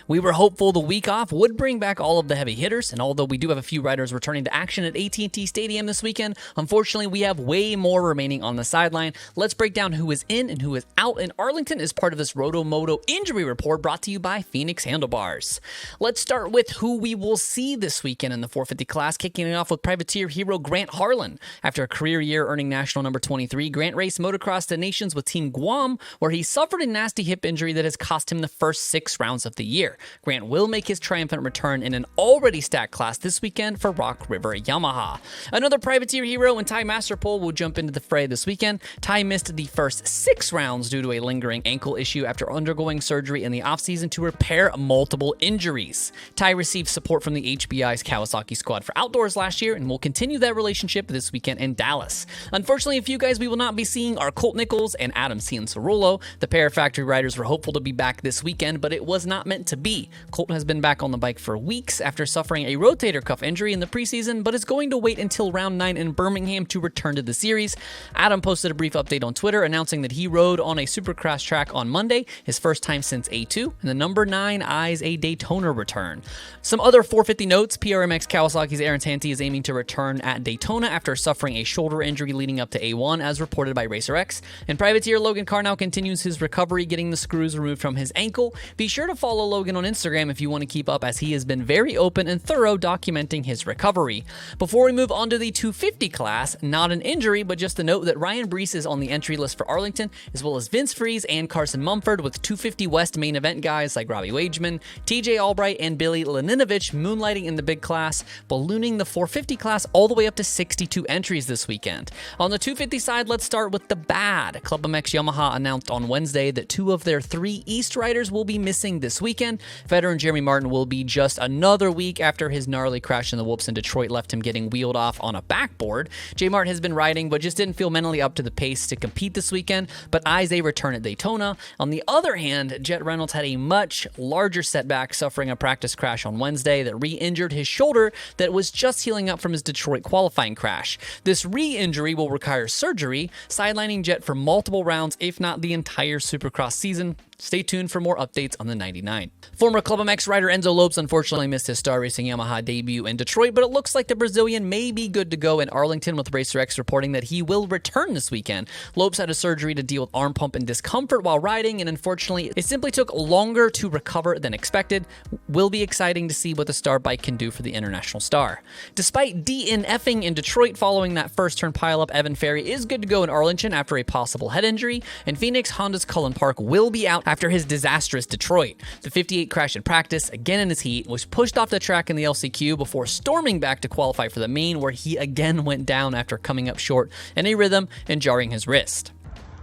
We were hopeful the week off would bring back all of the heavy hitters, and although we do have a few riders returning to action at AT&T Stadium this weekend, unfortunately we have way more remaining on the sideline. Let's break down who is in and who is out in Arlington as part of this RotoMoto injury report brought to you by Phoenix Handlebars. Let's start with who we will see this weekend in the 450 class, kicking it off with privateer hero Grant Harlan. After a career year earning national number 23, Grant raced motocross to nations with Team Guam, where he suffered a nasty hip injury that has cost him the first 6 rounds of the year. Grant will make his triumphant return in an already stacked class this weekend for Rock River Yamaha. Another privateer hero and Ty Masterpole will jump into the fray this weekend. Ty missed the first 6 rounds due to a lingering ankle issue after undergoing surgery in the offseason to repair multiple injuries. Ty received support from the HBI's Kawasaki squad for outdoors last year and will continue that relationship this weekend in Dallas. Unfortunately, a few guys we will not be seeing are Colt Nichols and Adam Cianciarulo. The pair of factory riders were hopeful to be back this weekend, but it was not meant to be. Colt has been back on the bike for weeks after suffering a rotator cuff injury in the preseason, but is going to wait until round 9 in Birmingham to return to the series. Adam posted a brief update on Twitter announcing that he rode on a Supercross track on Monday, his first time since A2, and the number 9 eyes a Daytona return. Some other 450 notes: PRMX Kawasaki's Aaron Tanti is aiming to return at Daytona after suffering a shoulder injury leading up to A1, as reported by RacerX. And privateer Logan Carnow continues his recovery, getting the screws removed from his ankle. Be sure to follow Logan on Instagram if you want to keep up, as he has been very open and thorough documenting his recovery. Before we move on to the 250 class, not an injury, but just a note that Ryan Brees is on the entry list for Arlington, as well as Vince Freeze and Carson Mumford, with 250 West main event guys like Robbie Wageman, TJ Albright, and Billy Laninovich moonlighting in the big class, ballooning the 450 class all the way up to 62 entries this weekend. On the 250 side, let's start with the bad. Club MX Yamaha announced on Wednesday that 2 of their 3 East riders will be missing this weekend. Veteran Jeremy Martin will be just another week after his gnarly crash in the whoops in Detroit left him getting wheeled off on a backboard. J Mart has been riding, but just didn't feel mentally up to the pace to compete this weekend, but eyes a return at Daytona. On the other hand, Jett Reynolds had a much larger setback, suffering a practice crash on Wednesday that re-injured his shoulder that was just healing up from his Detroit qualifying crash. This re-injury will require surgery, sidelining Jett for multiple rounds, if not the entire Supercross season. Stay tuned for more updates on the 99. Former Club MX rider Enzo Lopes unfortunately missed his Star Racing Yamaha debut in Detroit, but it looks like the Brazilian may be good to go in Arlington, with RacerX reporting that he will return this weekend. Lopes had a surgery to deal with arm pump and discomfort while riding, and unfortunately, it simply took longer to recover than expected. Will be exciting to see what the Star bike can do for the International Star. Despite DNFing in Detroit following that first turn pileup, Evan Ferry is good to go in Arlington after a possible head injury, and Phoenix Honda's Cullen Park will be out after his disastrous Detroit. The 58 crashed in practice, again in his heat, was pushed off the track in the LCQ before storming back to qualify for the main, where he again went down after coming up short in a rhythm and jarring his wrist.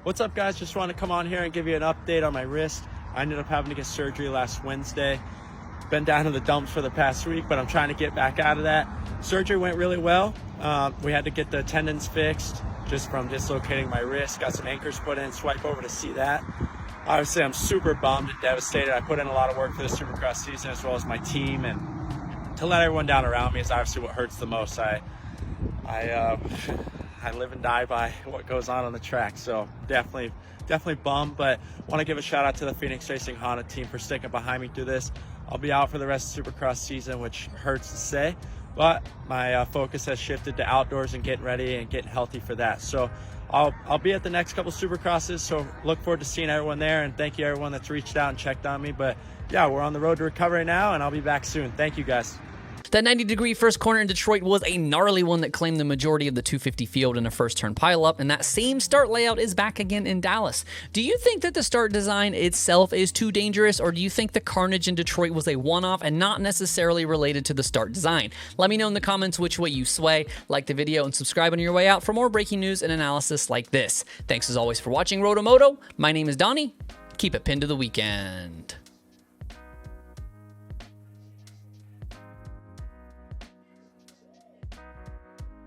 What's up, guys? Just want to come on here and give you an update on my wrist. I ended up having to get surgery last Wednesday. Been down in the dumps for the past week, but I'm trying to get back out of that. Surgery went really well. We had to get the tendons fixed just from dislocating my wrist. Got some anchors put in, swipe over to see that. Obviously, I'm super bummed and devastated. I put in a lot of work for the Supercross season, as well as my team, and to let everyone down around me is obviously what hurts the most. I live and die by what goes on the track, so definitely bummed, but want to give a shout out to the Phoenix Racing Honda team for sticking behind me through this. I'll be out for the rest of the Supercross season, which hurts to say, but my focus has shifted to outdoors and getting ready and getting healthy for that. So I'll be at the next couple Supercrosses, so look forward to seeing everyone there, and thank you everyone that's reached out and checked on me. But yeah, we're on the road to recovery now, and I'll be back soon. Thank you, guys. That 90-degree first corner in Detroit was a gnarly one that claimed the majority of the 250 field in a first-turn pileup, and that same start layout is back again in Dallas. Do you think that the start design itself is too dangerous, or do you think the carnage in Detroit was a one-off and not necessarily related to the start design? Let me know in the comments which way you sway. Like the video and subscribe on your way out for more breaking news and analysis like this. Thanks as always for watching RotoMoto. My name is Donnie. Keep it pinned to the weekend.